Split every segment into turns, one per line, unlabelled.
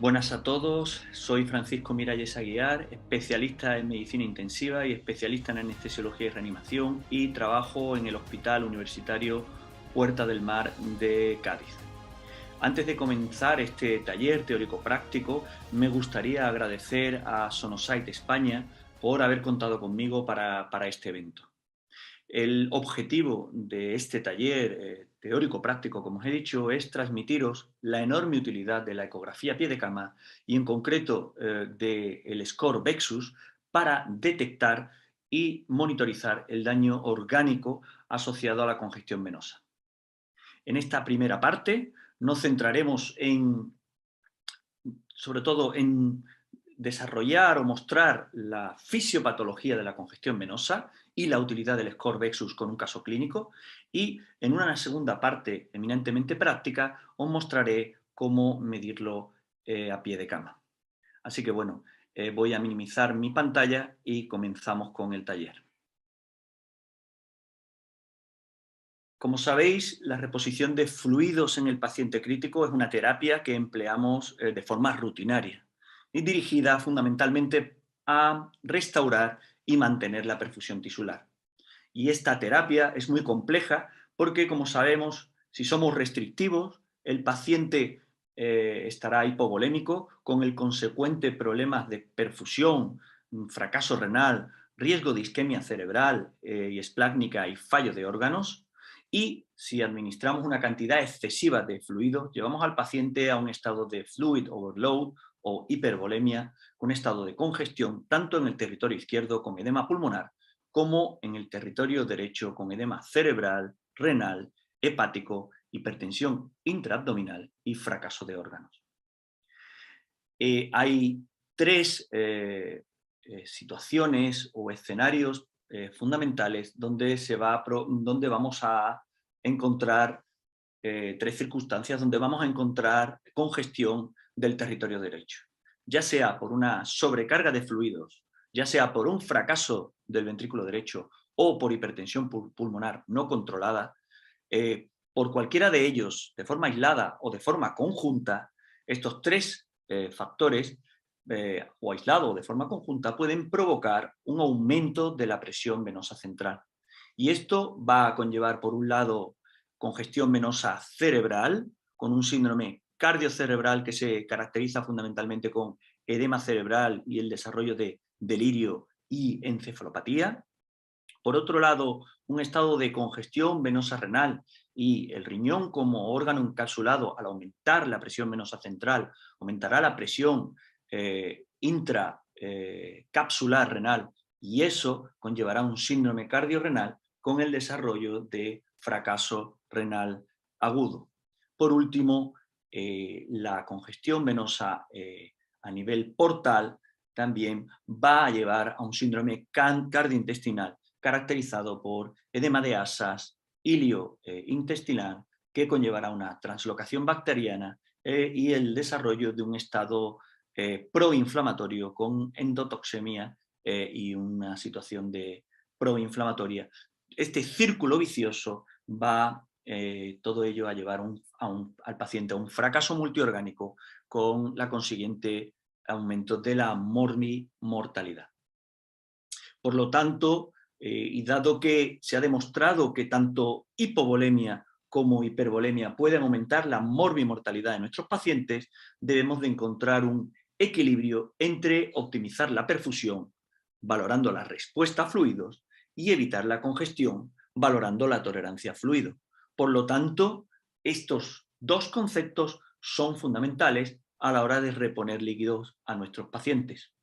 Buenas a todos, soy Francisco Miralles Aguiar, especialista en medicina intensiva y especialista en anestesiología y reanimación y trabajo en el Hospital Universitario Puerta del Mar de Cádiz. Antes de comenzar este taller teórico-práctico, me gustaría agradecer a Sonosite España por haber contado conmigo para este evento. El objetivo de este taller teórico-práctico, como os he dicho, es transmitiros la enorme utilidad de la ecografía a pie de cama y en concreto del score Vexus para detectar y monitorizar el daño orgánico asociado a la congestión venosa. En esta primera parte nos centraremos sobre todo en desarrollar o mostrar la fisiopatología de la congestión venosa y la utilidad del score Vexus con un caso clínico, y en una segunda parte eminentemente práctica os mostraré cómo medirlo a pie de cama. Así que bueno, voy a minimizar mi pantalla y comenzamos con el taller. Como sabéis, la reposición de fluidos en el paciente crítico es una terapia que empleamos de forma rutinaria y dirigida fundamentalmente a restaurar y mantener la perfusión tisular. Y esta terapia es muy compleja porque, como sabemos, si somos restrictivos, el paciente estará hipovolémico con el consecuente problemas de perfusión, fracaso renal, riesgo de isquemia cerebral y esplácnica y fallo de órganos. Y si administramos una cantidad excesiva de fluido, llevamos al paciente a un estado de fluid overload o hipervolemia, un estado de congestión, tanto en el territorio izquierdo con edema pulmonar, como en el territorio derecho con edema cerebral, renal, hepático, hipertensión intraabdominal y fracaso de órganos. Hay tres situaciones o escenarios fundamentales donde vamos a encontrar tres circunstancias donde vamos a encontrar congestión del territorio derecho, ya sea por una sobrecarga de fluidos, ya sea por un fracaso del ventrículo derecho o por hipertensión pulmonar no controlada. Por cualquiera de ellos, de forma aislada o de forma conjunta, estos tres factores, o aislado o de forma conjunta, pueden provocar un aumento de la presión venosa central. Y esto va a conllevar, por un lado, congestión venosa cerebral, con un síndrome cardiocerebral que se caracteriza fundamentalmente con edema cerebral y el desarrollo de delirio y encefalopatía. Por otro lado, un estado de congestión venosa renal y el riñón como órgano encapsulado, al aumentar la presión venosa central, aumentará la presión intracapsular renal, y eso conllevará un síndrome cardiorrenal con el desarrollo de fracaso renal agudo. Por último, la congestión venosa a nivel portal también va a llevar a un síndrome cardiointestinal caracterizado por edema de asas, hilio intestinal, que conllevará una translocación bacteriana y el desarrollo de un estado proinflamatorio con endotoxemia y una situación de proinflamatoria. Este círculo vicioso va todo ello a llevar al paciente a un fracaso multiorgánico con la consiguiente aumento de la mortalidad. Por lo tanto, y dado que se ha demostrado que tanto hipovolemia como hipervolemia pueden aumentar la morbimortalidad de nuestros pacientes, debemos de encontrar un equilibrio entre optimizar la perfusión, valorando la respuesta a fluidos, y evitar la congestión, valorando la tolerancia a fluido. Por lo tanto, estos dos conceptos son fundamentales a la hora de reponer líquidos a nuestros pacientes.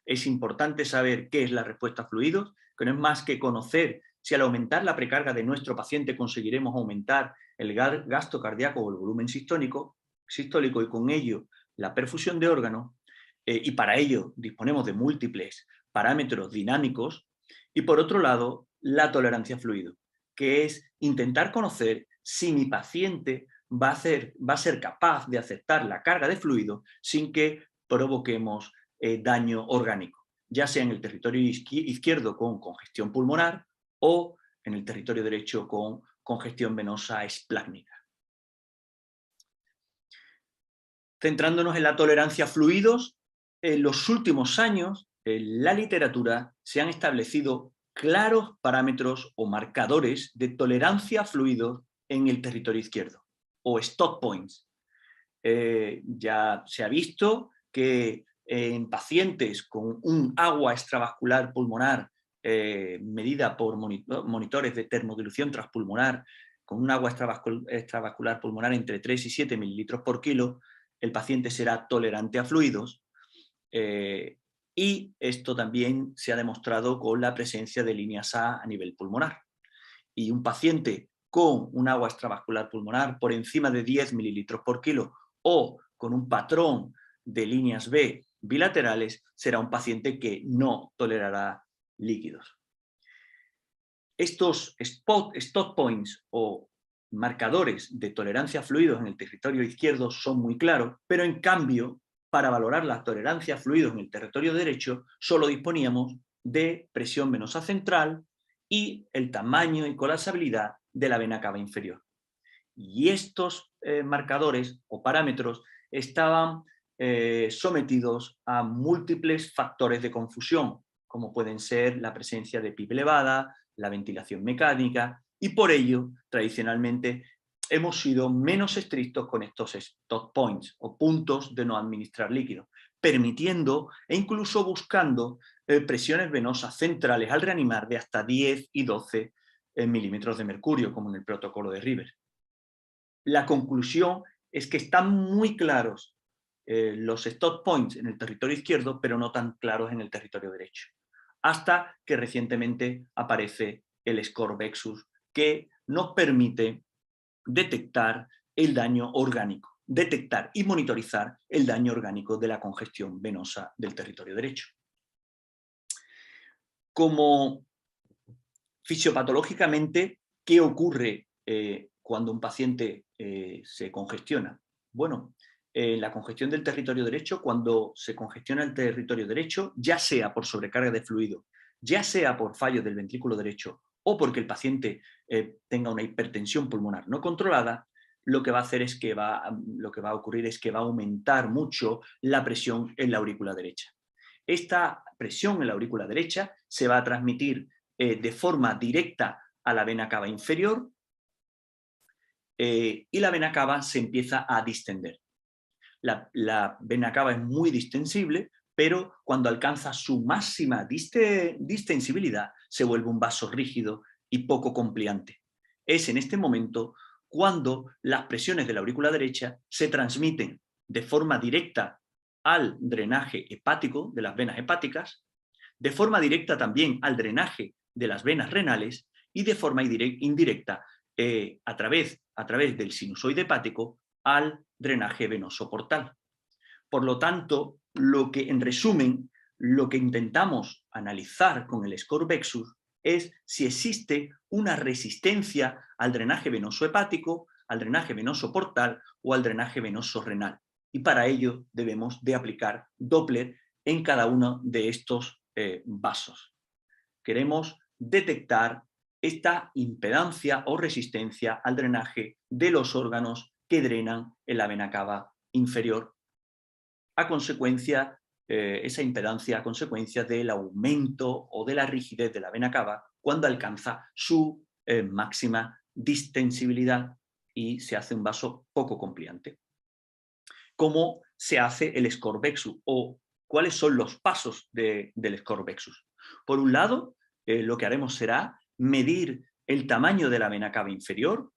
Es importante saber qué es la respuesta a fluidos, que no es más que conocer si al aumentar la precarga de nuestro paciente conseguiremos aumentar el gasto cardíaco o el volumen sistólico y con ello la perfusión de órganos, y para ello disponemos de múltiples parámetros dinámicos. Y por otro lado, la tolerancia a fluido, que es intentar conocer si mi paciente va a ser capaz de aceptar la carga de fluido sin que provoquemos daño orgánico, ya sea en el territorio izquierdo con congestión pulmonar o en el territorio derecho con congestión venosa esplácnica. Centrándonos en la tolerancia a fluidos, en los últimos años, en la literatura se han establecido claros parámetros o marcadores de tolerancia a fluidos en el territorio izquierdo, o stop points. Ya se ha visto que en pacientes con un agua extravascular pulmonar medida por monitores de termodilución transpulmonar, con un agua extravascular pulmonar entre 3 y 7 mililitros por kilo, el paciente será tolerante a fluidos, y esto también se ha demostrado con la presencia de líneas A nivel pulmonar. Y un paciente con un agua extravascular pulmonar por encima de 10 mililitros por kilo o con un patrón de líneas B bilaterales será un paciente que no tolerará líquidos. Estos stop points o marcadores de tolerancia a fluidos en el territorio izquierdo son muy claros, pero en cambio, para valorar la tolerancia a fluidos en el territorio derecho, solo disponíamos de presión venosa central y el tamaño y colapsabilidad de la vena cava inferior. Y estos marcadores o parámetros estaban sometidos a múltiples factores de confusión, como pueden ser la presencia de PIB elevada, la ventilación mecánica, y por ello, tradicionalmente, hemos sido menos estrictos con estos stop points o puntos de no administrar líquido, permitiendo e incluso buscando presiones venosas centrales al reanimar de hasta 10 y 12 milímetros de mercurio, como en el protocolo de River. La conclusión es que están muy claros los stop points en el territorio izquierdo, pero no tan claros en el territorio derecho. Hasta que recientemente aparece el score Vexus, que nos permite detectar el daño orgánico, detectar y monitorizar el daño orgánico de la congestión venosa del territorio derecho. Como fisiopatológicamente, ¿qué ocurre cuando un paciente se congestiona? Bueno, la congestión del territorio derecho, cuando se congestiona el territorio derecho, ya sea por sobrecarga de fluido, ya sea por fallo del ventrículo derecho o porque el paciente tenga una hipertensión pulmonar no controlada, lo que va a hacer es que lo que va a ocurrir es que va a aumentar mucho la presión en la aurícula derecha. Esta presión en la aurícula derecha se va a transmitir de forma directa a la vena cava inferior, y la vena cava se empieza a distender. La vena cava es muy distensible, pero cuando alcanza su máxima distensibilidad se vuelve un vaso rígido y poco compliante. Es en este momento cuando las presiones de la aurícula derecha se transmiten de forma directa al drenaje hepático de las venas hepáticas, de forma directa también al drenaje de las venas renales y de forma indirecta a través del sinusoide hepático al drenaje venoso portal. Por lo tanto, en resumen, lo que intentamos analizar con el score Vexus es si existe una resistencia al drenaje venoso hepático, al drenaje venoso portal o al drenaje venoso renal. Y para ello debemos de aplicar Doppler en cada uno de estos vasos. Queremos detectar esta impedancia o resistencia al drenaje de los órganos que drenan en la vena cava inferior, a consecuencia, esa impedancia a consecuencia del aumento o de la rigidez de la vena cava cuando alcanza su máxima distensibilidad y se hace un vaso poco compliante. ¿Cómo se hace el score Vexus o cuáles son los pasos del score Vexus? Por un lado, lo que haremos será medir el tamaño de la vena cava inferior.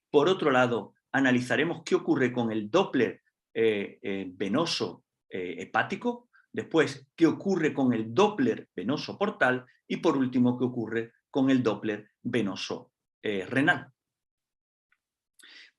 Por otro lado, analizaremos qué ocurre con el Doppler venoso hepático. Después, qué ocurre con el Doppler venoso portal. Y por último, qué ocurre con el Doppler venoso renal.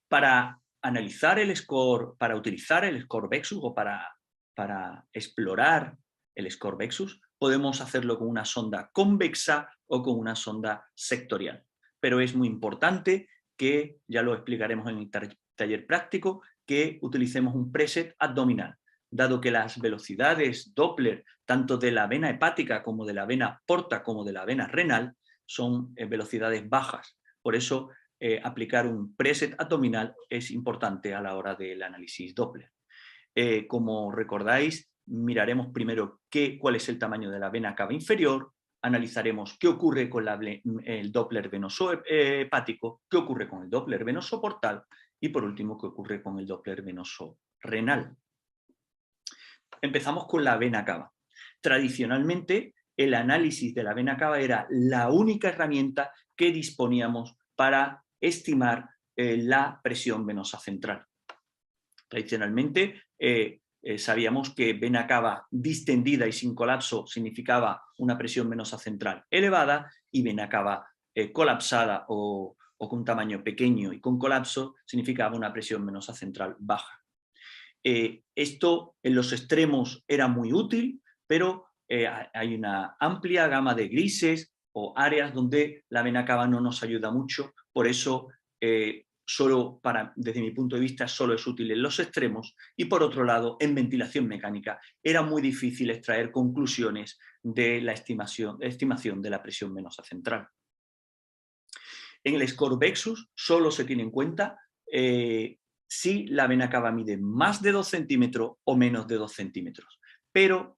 Para analizar el score, para utilizar el score Vexus o para explorar el score Vexus, podemos hacerlo con una sonda convexa o con una sonda sectorial. Pero es muy importante que, ya lo explicaremos en el taller práctico, que utilicemos un preset abdominal, dado que las velocidades Doppler, tanto de la vena hepática como de la vena porta como de la vena renal, son velocidades bajas. Por eso, aplicar un preset abdominal es importante a la hora del análisis Doppler. Como recordáis, miraremos primero cuál es el tamaño de la vena cava inferior, analizaremos qué ocurre con el Doppler venoso hepático, qué ocurre con el Doppler venoso portal y por último qué ocurre con el Doppler venoso renal. Empezamos con la vena cava. Tradicionalmente, el análisis de la vena cava era la única herramienta que disponíamos para estimar la presión venosa central. Tradicionalmente sabíamos que vena cava distendida y sin colapso significaba una presión venosa central elevada y vena cava colapsada o con un tamaño pequeño y con colapso significaba una presión venosa central baja. Esto en los extremos era muy útil, pero hay una amplia gama de grises o áreas donde la vena cava no nos ayuda mucho, por eso desde mi punto de vista, solo es útil en los extremos y por otro lado, en ventilación mecánica, era muy difícil extraer conclusiones de la estimación de la presión venosa central. En el score Vexus solo se tiene en cuenta si la vena cava mide más de 2 centímetros o menos de 2 centímetros. Pero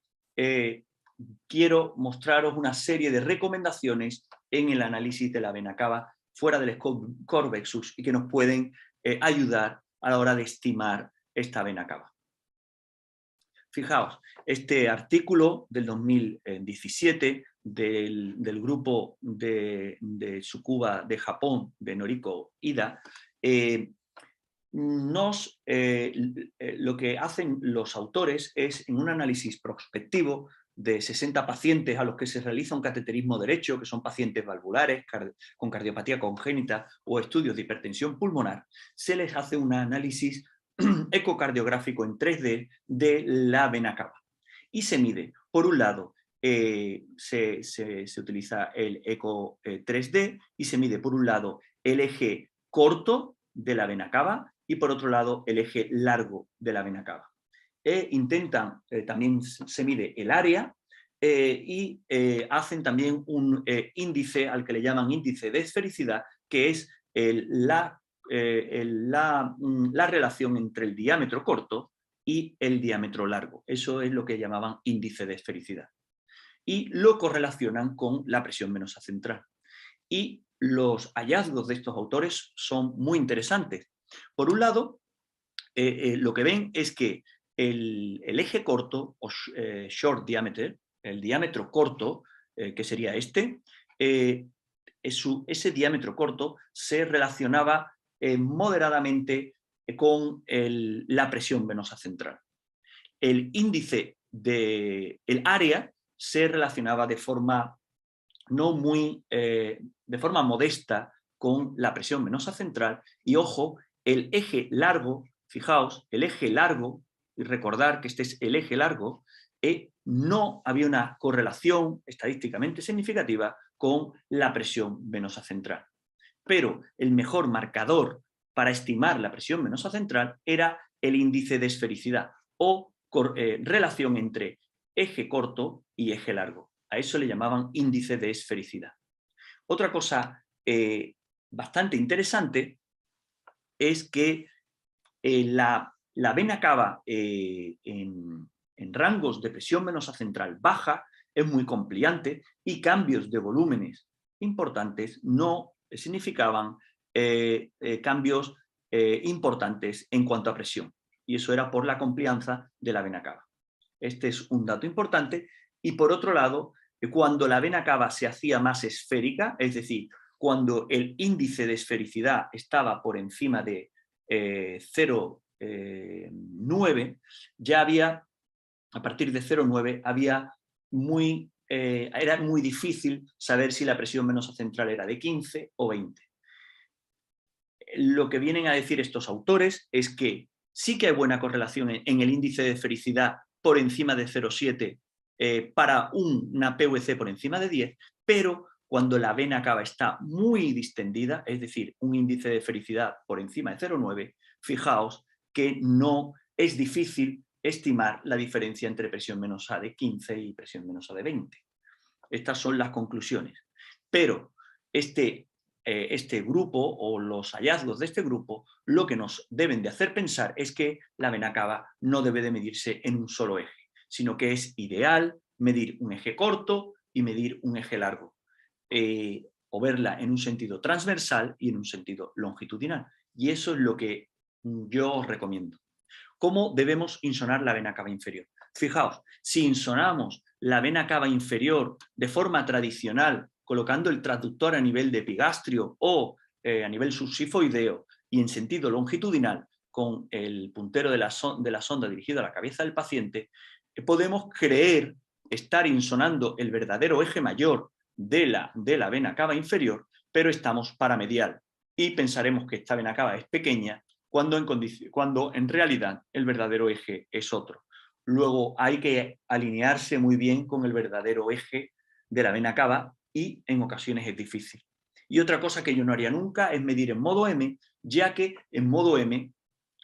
quiero mostraros una serie de recomendaciones en el análisis de la vena cava fuera del score Vexus y que nos pueden ayudar a la hora de estimar esta vena cava. Fijaos, este artículo del 2017 del grupo de Tsukuba de Japón, de Noriko Ida, lo que hacen los autores es, en un análisis prospectivo de 60 pacientes a los que se realiza un cateterismo derecho, que son pacientes valvulares, con cardiopatía congénita o estudios de hipertensión pulmonar, se les hace un análisis ecocardiográfico en 3D de la vena cava. Y se mide, por un lado, se utiliza el eco 3D y se mide, por un lado, el eje corto de la vena cava y, por otro lado, el eje largo de la vena cava. También se mide el área y hacen también un índice al que le llaman índice de esfericidad, que es la relación entre el diámetro corto y el diámetro largo. Eso es lo que llamaban índice de esfericidad. Y lo correlacionan con la presión venosa central. Y los hallazgos de estos autores son muy interesantes. Por un lado, lo que ven es que el eje corto, o short diameter, el diámetro corto, que sería este, ese diámetro corto se relacionaba moderadamente con la presión venosa central. El índice del área se relacionaba de forma de forma modesta con la presión venosa central y, ojo, el eje largo, fijaos, el eje largo, y recordar que este es el eje largo, no había una correlación estadísticamente significativa con la presión venosa central. Pero el mejor marcador para estimar la presión venosa central era el índice de esfericidad o relación entre eje corto y eje largo. A eso le llamaban índice de esfericidad. Otra cosa bastante interesante es que la vena cava en rangos de presión venosa central baja es muy compliante y cambios de volúmenes importantes no significaban cambios importantes en cuanto a presión. Y eso era por la complianza de la vena cava. Este es un dato importante. Y por otro lado, cuando la vena cava se hacía más esférica, es decir, cuando el índice de esfericidad estaba por encima de 0,9, ya había, a partir de 0,9, era muy difícil saber si la presión venosa central era de 15 o 20. Lo que vienen a decir estos autores es que sí que hay buena correlación en el índice de esfericidad por encima de 0,7 para una PVC por encima de 10, pero cuando la vena cava está muy distendida, es decir, un índice de esfericidad por encima de 0,9, fijaos que no es difícil estimar la diferencia entre presión venosa de 15 y presión venosa de 20. Estas son las conclusiones. Pero este este grupo o los hallazgos de este grupo lo que nos deben de hacer pensar es que la vena cava no debe de medirse en un solo eje, sino que es ideal medir un eje corto y medir un eje largo, o verla en un sentido transversal y en un sentido longitudinal. Y eso es lo que yo os recomiendo. ¿Cómo debemos insonar la vena cava inferior? Fijaos, si insonamos la vena cava inferior de forma tradicional, colocando el transductor a nivel de epigastrio o a nivel subsifoideo y en sentido longitudinal, con el puntero de la sonda dirigido a la cabeza del paciente, podemos creer estar insonando el verdadero eje mayor de la vena cava inferior, pero estamos paramedial y pensaremos que esta vena cava es pequeña cuando en realidad el verdadero eje es otro. Luego hay que alinearse muy bien con el verdadero eje de la vena cava y en ocasiones es difícil. Y otra cosa que yo no haría nunca es medir en modo M, ya que en modo M,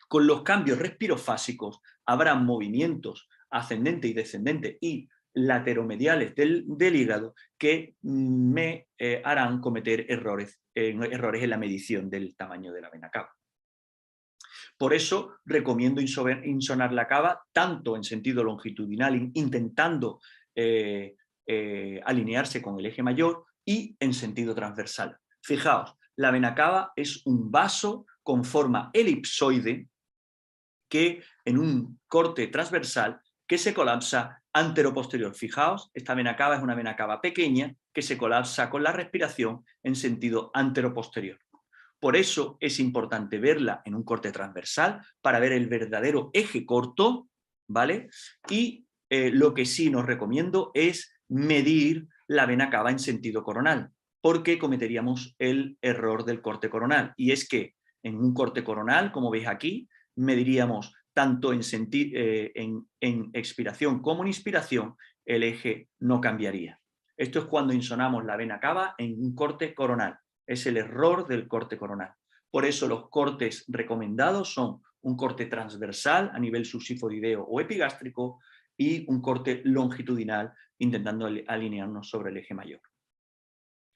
con los cambios respirofásicos, habrá movimientos ascendente y descendente y lateromediales del hígado que me harán cometer errores en la medición del tamaño de la vena cava. Por eso recomiendo insonar la cava tanto en sentido longitudinal, intentando alinearse con el eje mayor, y en sentido transversal. Fijaos, la vena cava es un vaso con forma elipsoide que en un corte transversal que se colapsa anteroposterior. Fijaos, esta vena cava es una vena cava pequeña que se colapsa con la respiración en sentido anteroposterior. Por eso es importante verla en un corte transversal para ver el verdadero eje corto, ¿vale? Y lo que sí nos recomiendo es medir la vena cava en sentido coronal, porque cometeríamos el error del corte coronal. Y es que en un corte coronal, como veis aquí, mediríamos tanto en expiración como en inspiración, el eje no cambiaría. Esto es cuando insonamos la vena cava en un corte coronal. Es el error del corte coronal. Por eso los cortes recomendados son un corte transversal a nivel subsifoideo o epigástrico y un corte longitudinal intentando alinearnos sobre el eje mayor.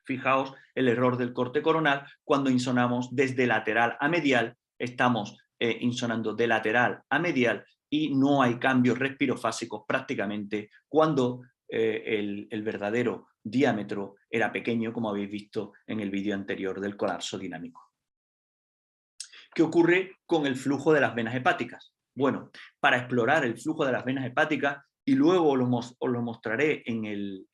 Fijaos el error del corte coronal cuando insonamos desde lateral a medial, estamos insonando de lateral a medial y no hay cambios respirofásicos prácticamente cuando el verdadero diámetro era pequeño, como habéis visto en el vídeo anterior del colapso dinámico. ¿Qué ocurre con el flujo de las venas hepáticas? Bueno, para explorar el flujo de las venas hepáticas, y luego os lo mostraré en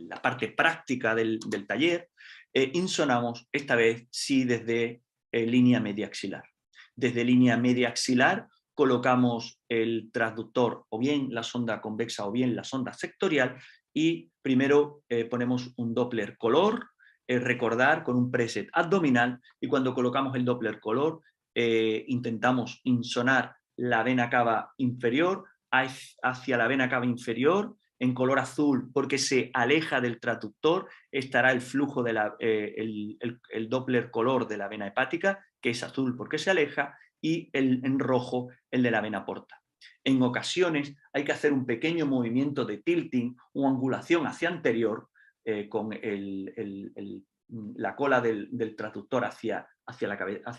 la parte práctica del taller, insonamos esta vez sí desde línea media axilar. Desde línea media axilar colocamos el transductor o bien la sonda convexa o bien la sonda sectorial y primero ponemos un Doppler color, recordar con un preset abdominal, y cuando colocamos el Doppler color intentamos insonar la vena cava inferior hacia la vena cava inferior en color azul porque se aleja del transductor, estará el flujo el Doppler color de la vena hepática, que es azul porque se aleja, y en rojo el de la vena porta. En ocasiones hay que hacer un pequeño movimiento de tilting o angulación hacia anterior con la cola del transductor hacia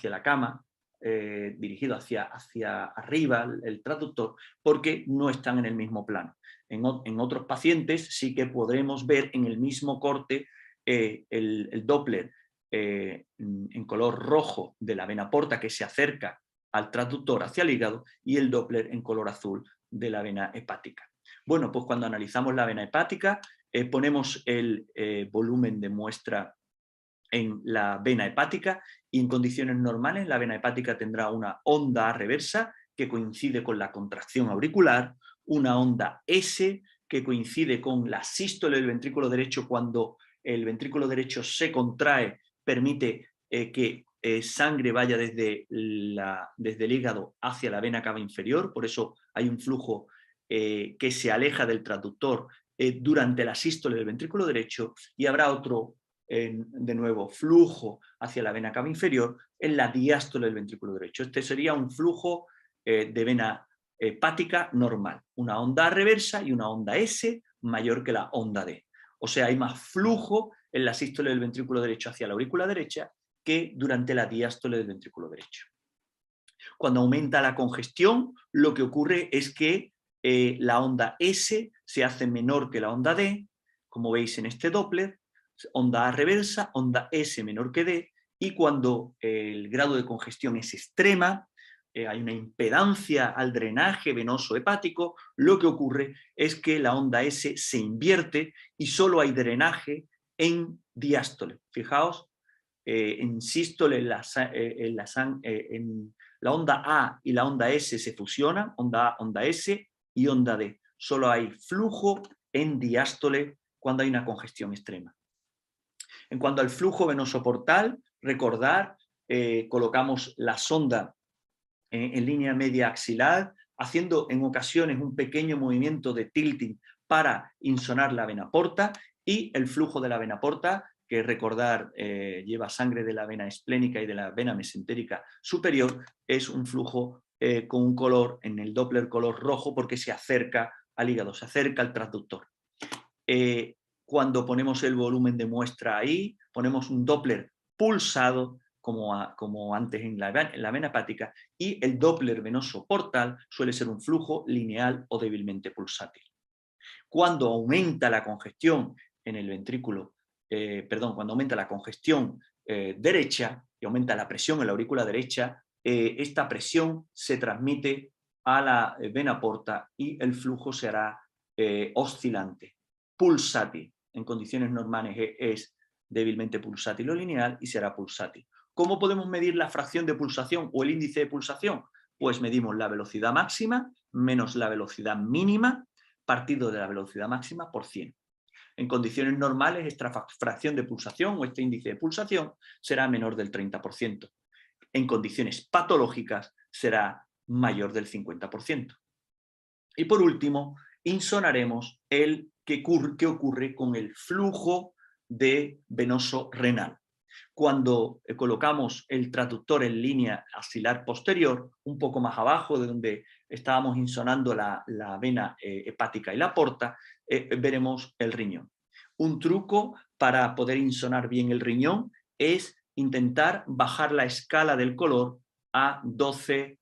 la cama, dirigido hacia arriba el transductor, porque no están en el mismo plano. En otros pacientes sí que podremos ver en el mismo corte el Doppler en color rojo de la vena porta que se acerca al transductor hacia el hígado y el Doppler en color azul de la vena hepática. Bueno, pues cuando analizamos la vena hepática ponemos el volumen de muestra en la vena hepática y en condiciones normales la vena hepática tendrá una onda reversa que coincide con la contracción auricular, una onda S que coincide con la sístole del ventrículo derecho cuando el ventrículo derecho se contrae, permite que sangre vaya desde el hígado hacia la vena cava inferior, por eso hay un flujo que se aleja del transductor durante la sístole del ventrículo derecho, y habrá otro de nuevo flujo hacia la vena cava inferior en la diástole del ventrículo derecho. Este sería un flujo de vena hepática normal, una onda reversa y una onda S mayor que la onda D. O sea, hay más flujo en la sístole del ventrículo derecho hacia la aurícula derecha que durante la diástole del ventrículo derecho. Cuando aumenta la congestión, lo que ocurre es que la onda S se hace menor que la onda D, como veis en este Doppler, onda A reversa, onda S menor que D, y cuando el grado de congestión es extrema, hay una impedancia al drenaje venoso hepático, lo que ocurre es que la onda S se invierte y solo hay drenaje en diástole. Fijaos, en sístole, en la onda A y la onda S se fusionan, onda A, onda S y onda D. Solo hay flujo en diástole cuando hay una congestión extrema. En cuanto al flujo venoso portal, recordar, colocamos la sonda en línea media axilar, haciendo en ocasiones un pequeño movimiento de tilting para insonar la vena porta, y el flujo de la vena porta, que recordar lleva sangre de la vena esplénica y de la vena mesentérica superior, es un flujo con un color, en el Doppler color rojo, porque se acerca al hígado, se acerca al transductor. Cuando ponemos el volumen de muestra ahí, ponemos un Doppler pulsado, como antes en la vena hepática, y el Doppler venoso portal suele ser un flujo lineal o débilmente pulsátil. Cuando aumenta la congestión en el ventrículo, cuando aumenta la congestión derecha y aumenta la presión en la aurícula derecha, esta presión se transmite a la vena porta y el flujo será oscilante, pulsátil. En condiciones normales es débilmente pulsátil o lineal y será pulsátil. ¿Cómo podemos medir la fracción de pulsación o el índice de pulsación? Pues medimos la velocidad máxima menos la velocidad mínima partido de la velocidad máxima por 100. En condiciones normales, esta fracción de pulsación o este índice de pulsación será menor del 30%. En condiciones patológicas será mayor del 50%. Y por último, insonaremos el qué ocurre con el flujo venoso renal. Cuando colocamos el transductor en línea axilar posterior, un poco más abajo de donde estábamos insonando la vena hepática y la porta, veremos el riñón. Un truco para poder insonar bien el riñón es intentar bajar la escala del color a 12,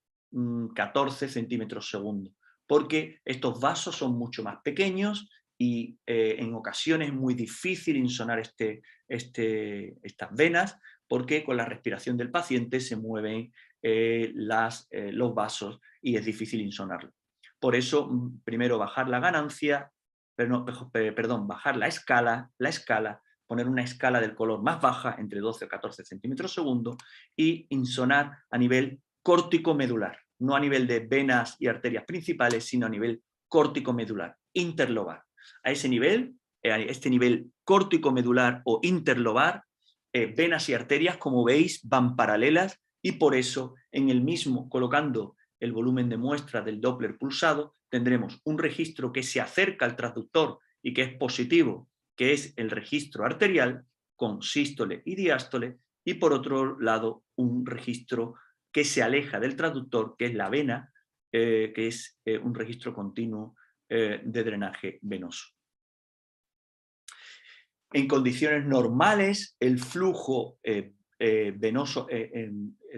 14 centímetros segundo, porque estos vasos son mucho más pequeños y en ocasiones es muy difícil insonar estas venas, porque con la respiración del paciente se mueven los vasos y es difícil insonarlo. Por eso, primero bajar la ganancia, bajar la escala, poner una escala del color más baja, entre 12 o 14 centímetros segundo, y insonar a nivel córtico-medular, no a nivel de venas y arterias principales, sino a nivel córtico-medular, interlobar. A ese nivel, este nivel córtico-medular o interlobar, venas y arterias, como veis, van paralelas, y por eso en el mismo, colocando el volumen de muestra del Doppler pulsado, tendremos un registro que se acerca al transductor y que es positivo, que es el registro arterial, con sístole y diástole, y por otro lado un registro que se aleja del transductor, que es la vena, que es un registro continuo de drenaje venoso. En condiciones normales, el flujo venoso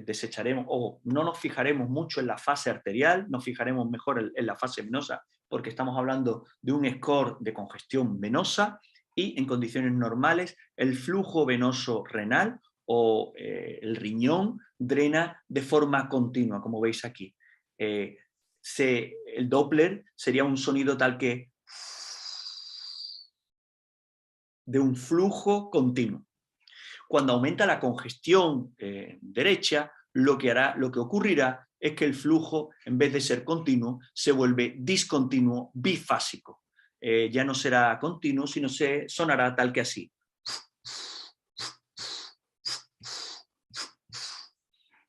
desecharemos, o no nos fijaremos mucho en la fase arterial, nos fijaremos mejor en la fase venosa, porque estamos hablando de un score de congestión venosa, y en condiciones normales el flujo venoso renal o el riñón drena de forma continua, como veis aquí. El Doppler sería un sonido tal que de un flujo continuo. Cuando aumenta la congestión derecha, lo que ocurrirá es que el flujo, en vez de ser continuo, se vuelve discontinuo, bifásico. Ya no será continuo, sino se sonará tal que así.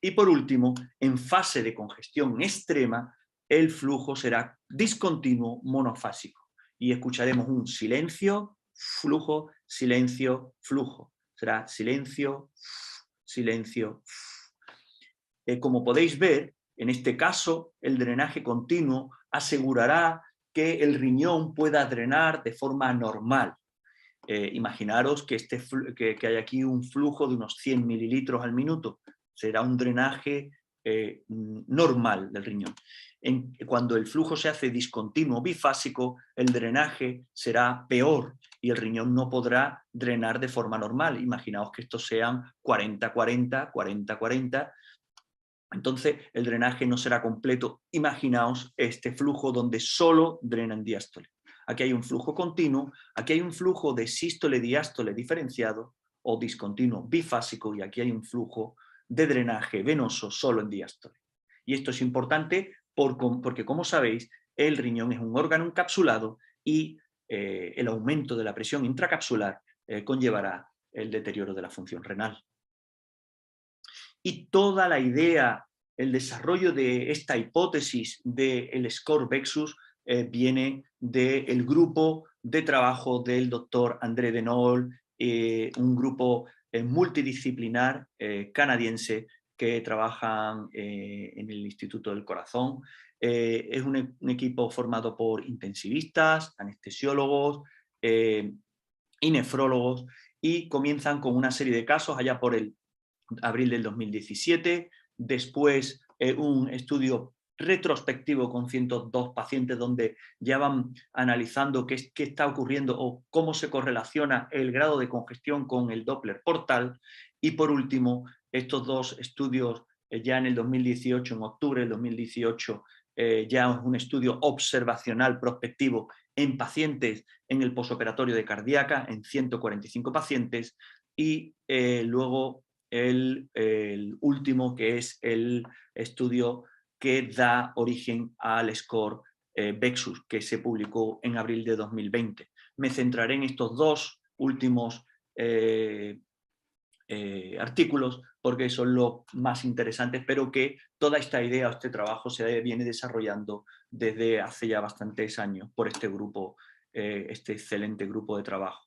Y por último, en fase de congestión extrema, el flujo será discontinuo, monofásico. Y escucharemos un silencio, flujo, silencio, flujo. Será silencio, silencio. Como podéis ver, en este caso, el drenaje continuo asegurará que el riñón pueda drenar de forma normal. Imaginaros que, que hay aquí un flujo de unos 100 mililitros al minuto. Será un drenaje normal del riñón. Cuando el flujo se hace discontinuo bifásico, el drenaje será peor y el riñón no podrá drenar de forma normal. Imaginaos que estos sean 40-40, 40-40. Entonces el drenaje no será completo. Imaginaos este flujo donde solo drena en diástole. Aquí hay un flujo continuo, aquí hay un flujo de sístole-diástole diferenciado o discontinuo bifásico, y aquí hay un flujo de drenaje venoso solo en diástole. Y esto es importante porque, como sabéis, el riñón es un órgano encapsulado y el aumento de la presión intracapsular conllevará el deterioro de la función renal. Y toda la idea, el desarrollo de esta hipótesis del score Vexus viene del grupo de trabajo del doctor André Denol, un grupo multidisciplinar canadiense que trabajan en el Instituto del Corazón. Es un equipo formado por intensivistas, anestesiólogos y nefrólogos, y comienzan con una serie de casos allá por el abril del 2017, después un estudio retrospectivo con 102 pacientes donde ya van analizando qué está ocurriendo o cómo se correlaciona el grado de congestión con el Doppler portal, y por último estos dos estudios ya en el 2018, en octubre del 2018, ya es un estudio observacional prospectivo en pacientes en el posoperatorio de cardíaca, en 145 pacientes, y luego el último, que es el estudio que da origen al score Vexus, que se publicó en abril de 2020. Me centraré en estos dos últimos artículos porque son los más interesantes, pero que toda esta idea o este trabajo se viene desarrollando desde hace ya bastantes años por este grupo, este excelente grupo de trabajo.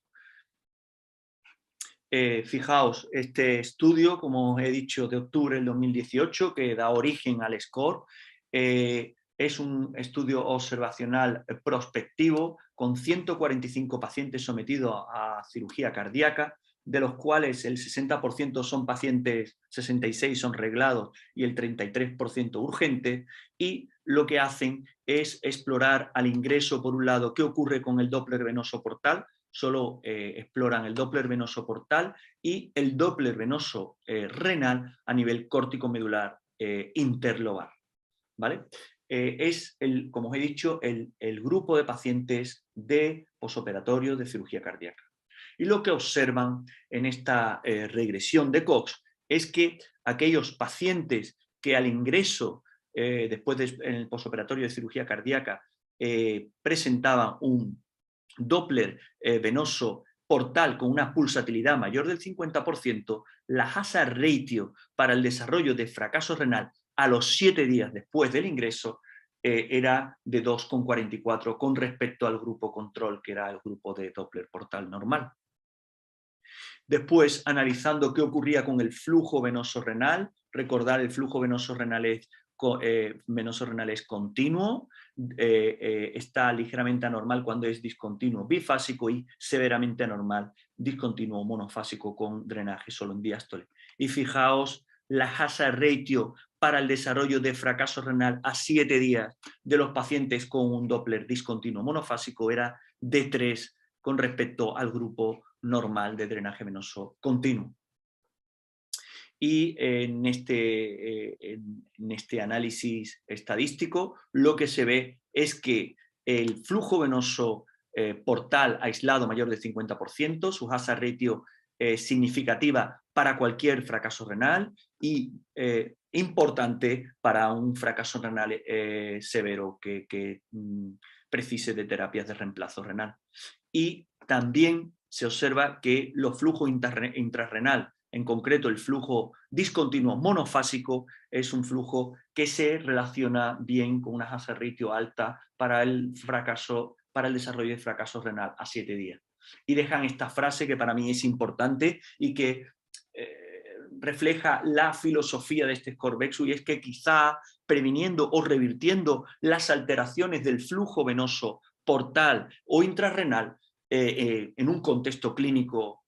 Fijaos, este estudio, como os he dicho, de octubre del 2018, que da origen al SCORE, es un estudio observacional prospectivo con 145 pacientes sometidos a cirugía cardíaca, de los cuales el 60% son pacientes, 66 son reglados y el 33% urgentes, y lo que hacen es explorar al ingreso, por un lado, qué ocurre con el Doppler venoso portal. Solo exploran el Doppler venoso portal y el Doppler venoso renal a nivel córtico-medular interlobar, ¿vale? Es, como os he dicho, el grupo de pacientes de posoperatorio de cirugía cardíaca. Y lo que observan en esta regresión de Cox es que aquellos pacientes que al ingreso, después en el posoperatorio de cirugía cardíaca, presentaban un Doppler venoso portal con una pulsatilidad mayor del 50%, la hazard ratio para el desarrollo de fracaso renal a los 7 días después del ingreso era de 2,44 con respecto al grupo control, que era el grupo de Doppler portal normal. Después, analizando qué ocurría con el flujo venoso renal, recordar el flujo venoso renal es continuo, está ligeramente anormal cuando es discontinuo bifásico y severamente anormal discontinuo monofásico con drenaje solo en diástole. Y fijaos la hazard ratio para el desarrollo de fracaso renal a 7 días de los pacientes con un Doppler discontinuo monofásico era de 3 con respecto al grupo normal de drenaje venoso continuo. Y en este análisis estadístico lo que se ve es que el flujo venoso portal aislado mayor del 50%, su hazard ratio significativa para cualquier fracaso renal y importante para un fracaso renal severo que precise de terapias de reemplazo renal. Y también se observa que los flujos intrarrenal, en concreto el flujo discontinuo monofásico, es un flujo que se relaciona bien con una hazard ratio alta para el desarrollo de fracaso renal a 7 días. Y dejan esta frase que para mí es importante y que refleja la filosofía de este score Vexus, y es que quizá previniendo o revirtiendo las alteraciones del flujo venoso portal o intrarrenal, en un contexto clínico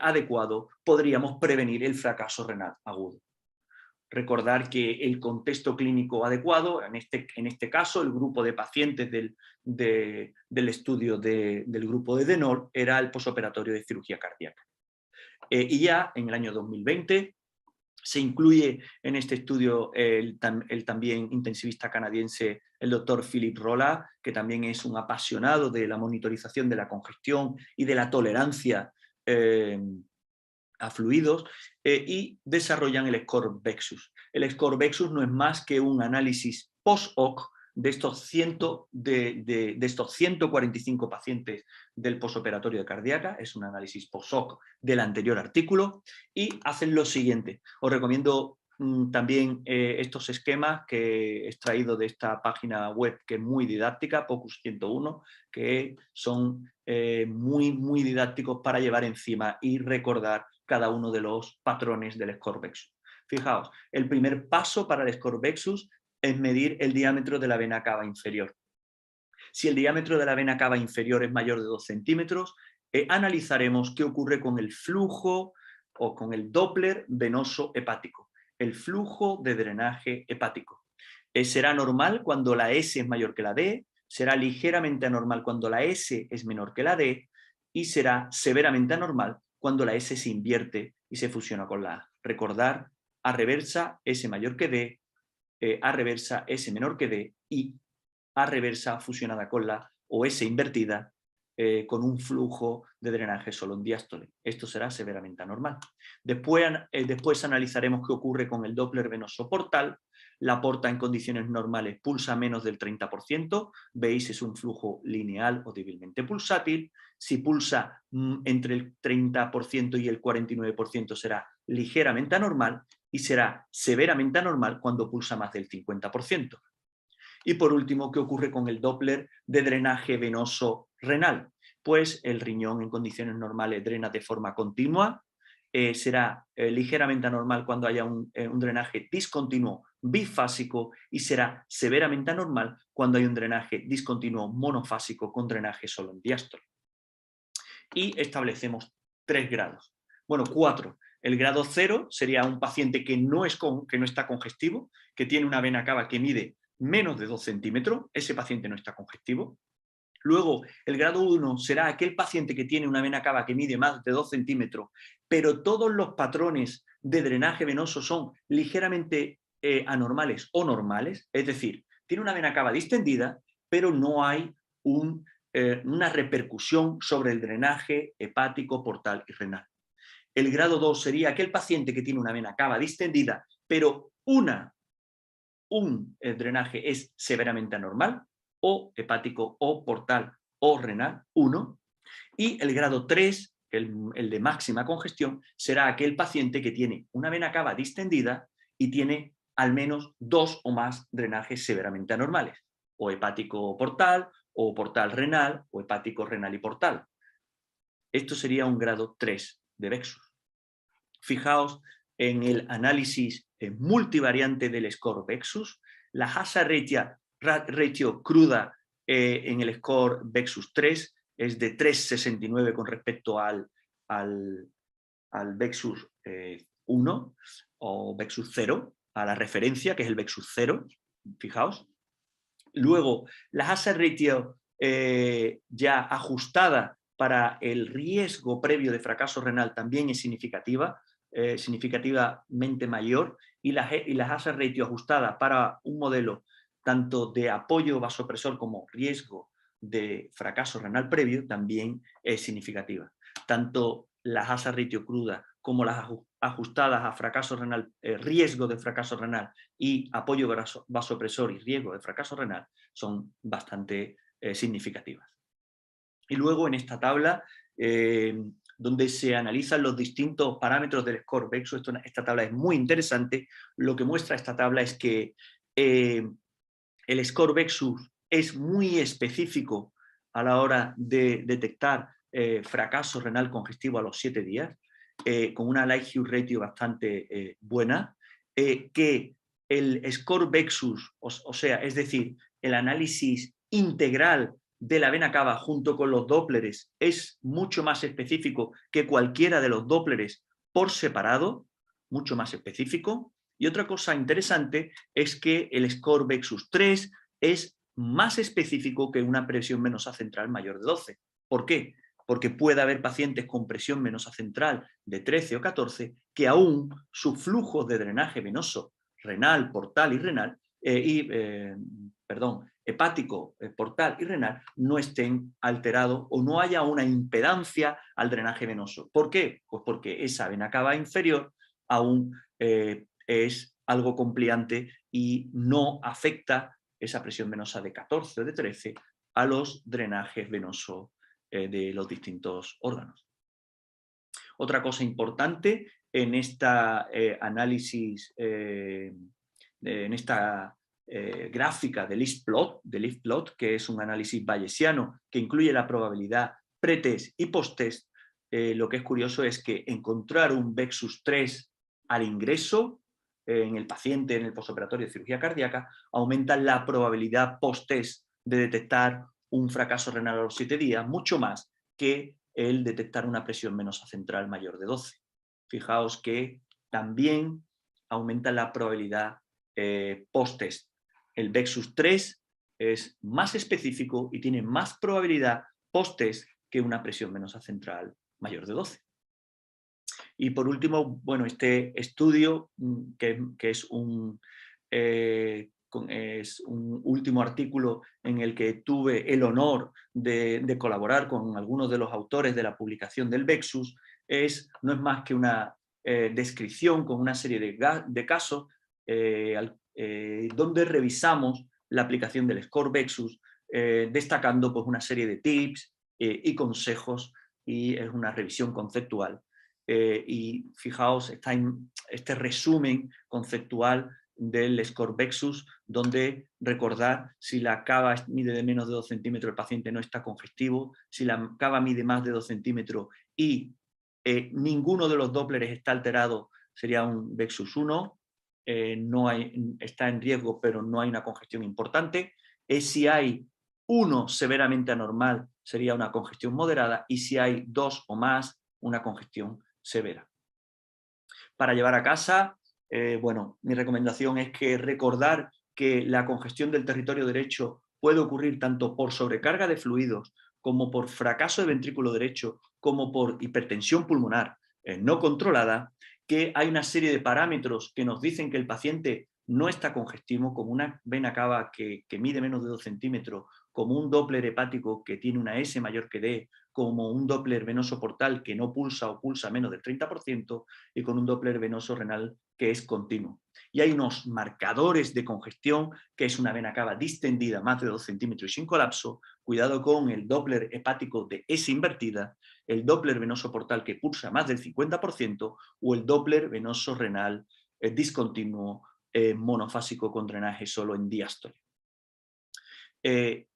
adecuado, podríamos prevenir el fracaso renal agudo. Recordar que el contexto clínico adecuado, en este caso, el grupo de pacientes del estudio del grupo de Denol era el posoperatorio de cirugía cardíaca. Y ya en el año 2020 se incluye en este estudio el también intensivista canadiense, el doctor Philippe Rolla, que también es un apasionado de la monitorización de la congestión y de la tolerancia a fluidos, y desarrollan el score Vexus. El score Vexus no es más que un análisis post-hoc de estos 145 pacientes del posoperatorio de cardíaca, es un análisis post-hoc del anterior artículo, y hacen lo siguiente. Os recomiendo también estos esquemas que he extraído de esta página web, que es muy didáctica, POCUS 101, que son muy didácticos para llevar encima y recordar cada uno de los patrones del score Vexus. Fijaos, el primer paso para el score Vexus es medir el diámetro de la vena cava inferior. Si el diámetro de la vena cava inferior es mayor de 2 centímetros, analizaremos qué ocurre con el flujo o con el Doppler venoso hepático, el flujo de drenaje hepático. Será normal cuando la S es mayor que la D, será ligeramente anormal cuando la S es menor que la D y será severamente anormal cuando la S se invierte y se fusiona con la A. Recordar, A reversa, S mayor que D, A reversa, S menor que D y A reversa fusionada con la o S invertida con un flujo de drenaje solo en diástole. Esto será severamente anormal. Después analizaremos qué ocurre con el Doppler venoso portal. La porta en condiciones normales pulsa menos del 30%, veis es un flujo lineal o débilmente pulsátil. Si pulsa entre el 30% y el 49% será ligeramente anormal y será severamente anormal cuando pulsa más del 50%. Y por último, ¿qué ocurre con el Doppler de drenaje venoso renal? Pues el riñón en condiciones normales drena de forma continua, será ligeramente anormal cuando haya un drenaje discontinuo bifásico y será severamente anormal cuando hay un drenaje discontinuo monofásico con drenaje solo en diástole. Y establecemos 3 grados. Bueno, 4. El grado 0 sería un paciente que no está congestivo, que tiene una vena cava que mide menos de 2 centímetros, ese paciente no está congestivo. Luego, el grado 1 será aquel paciente que tiene una vena cava que mide más de 2 centímetros, pero todos los patrones de drenaje venoso son ligeramente anormales o normales, es decir, tiene una vena cava distendida, pero no hay una repercusión sobre el drenaje hepático, portal y renal. El grado 2 sería aquel paciente que tiene una vena cava distendida, pero el drenaje es severamente anormal, o hepático, o portal, o renal, 1. Y el grado 3, el de máxima congestión, será aquel paciente que tiene una vena cava distendida y tiene al menos 2 o más drenajes severamente anormales, o hepático portal, o portal renal, o hepático renal y portal. Esto sería un grado 3 de Vexus. Fijaos en el análisis multivariante del score Vexus, la hazard ratio cruda en el score Vexus 3 es de 3,69 con respecto al Vexus 1 o Vexus 0, a la referencia que es el Vexus 0, fijaos. Luego, la hazard ratio ya ajustada para el riesgo previo de fracaso renal también es significativa, significativamente mayor, y la hazard ratio ajustada para un modelo tanto de apoyo vasopresor como riesgo de fracaso renal previo también es significativa. Tanto la hazard ratio cruda como las ajustadas a fracaso renal, riesgo de fracaso renal y apoyo vasopresor y riesgo de fracaso renal son bastante significativas. Y luego en esta tabla, donde se analizan los distintos parámetros del score Vexus, esta tabla es muy interesante. Lo que muestra esta tabla es que el score Vexus es muy específico a la hora de detectar fracaso renal congestivo a los 7 días, con una likelihood ratio bastante buena, que el score Vexus, o sea, es decir, el análisis integral de la vena cava junto con los dópleres es mucho más específico que cualquiera de los dópleres por separado, mucho más específico. Y otra cosa interesante es que el score Vexus 3 es más específico que una presión venosa central mayor de 12. ¿Por qué? Porque puede haber pacientes con presión venosa central de 13 o 14 que aún su flujo de drenaje venoso renal, portal y renal, hepático, portal y renal no estén alterados o no haya una impedancia al drenaje venoso. ¿Por qué? Pues porque esa vena cava inferior aún es algo compliante y no afecta esa presión venosa de 14 o de 13 a los drenajes venosos de los distintos órganos. Otra cosa importante en esta análisis, en esta gráfica de Leaf plot, que es un análisis bayesiano que incluye la probabilidad pretest y posttest, lo que es curioso es que encontrar un Vexus 3 al ingreso en el paciente en el postoperatorio de cirugía cardíaca aumenta la probabilidad posttest de detectar un fracaso renal a los 7 días, mucho más que el detectar una presión venosa central mayor de 12. Fijaos que también aumenta la probabilidad post-test. El Vexus 3 es más específico y tiene más probabilidad post-test que una presión venosa central mayor de 12. Y por último, bueno, este estudio, que es un último artículo en el que tuve el honor de colaborar con algunos de los autores de la publicación del Vexus, no es más que una descripción con una serie de casos donde revisamos la aplicación del Score Vexus, destacando pues, una serie de tips y consejos, y es una revisión conceptual. Y fijaos, está en este resumen conceptual del Score Vexus, donde recordar si la cava mide de menos de 2 centímetros, el paciente no está congestivo; si la cava mide más de 2 centímetros y ninguno de los dópleres está alterado, sería un Vexus 1, está en riesgo pero no hay una congestión importante. Si hay uno severamente anormal, sería una congestión moderada, y si hay 2 o más, una congestión severa. Para llevar a casa, bueno, mi recomendación es que recordar que la congestión del territorio derecho puede ocurrir tanto por sobrecarga de fluidos, como por fracaso de ventrículo derecho, como por hipertensión pulmonar no controlada, que hay una serie de parámetros que nos dicen que el paciente no está congestivo, como una vena cava que mide menos de 2 centímetros, como un Doppler hepático que tiene una S mayor que D, como un Doppler venoso portal que no pulsa o pulsa menos del 30%, y con un Doppler venoso renal que es continuo. Y hay unos marcadores de congestión, que es una vena cava distendida más de 2 centímetros y sin colapso. Cuidado con el Doppler hepático de S invertida, el Doppler venoso portal que pulsa más del 50%, o el Doppler venoso renal discontinuo monofásico con drenaje solo en diástole.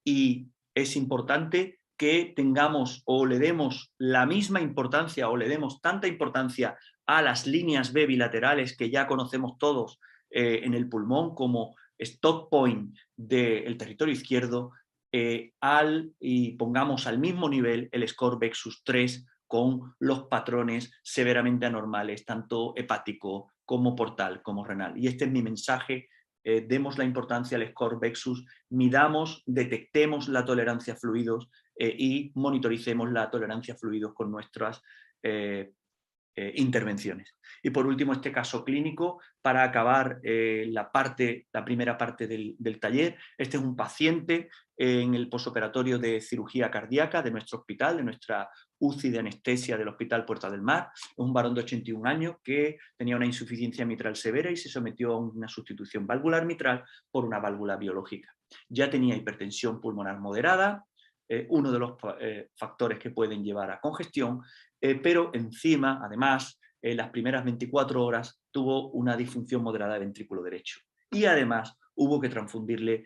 Y es importante que tengamos o le demos la misma importancia o le demos tanta importancia a las líneas B bilaterales que ya conocemos todos en el pulmón como stop point del territorio izquierdo, y pongamos al mismo nivel el score Vexus 3 con los patrones severamente anormales, tanto hepático como portal como renal. Y este es mi mensaje. Demos la importancia al score Vexus, midamos, detectemos la tolerancia a fluidos y monitoricemos la tolerancia a fluidos con nuestras intervenciones. Y por último, este caso clínico, para acabar la primera parte del taller. Este es un paciente en el postoperatorio de cirugía cardíaca de nuestro hospital, de nuestra UCI de anestesia del Hospital Puerta del Mar. Es un varón de 81 años que tenía una insuficiencia mitral severa y se sometió a una sustitución valvular mitral por una válvula biológica. Ya tenía hipertensión pulmonar moderada, uno de los factores que pueden llevar a congestión, pero encima, además, en las primeras 24 horas tuvo una disfunción moderada de ventrículo derecho. Y además hubo que transfundirle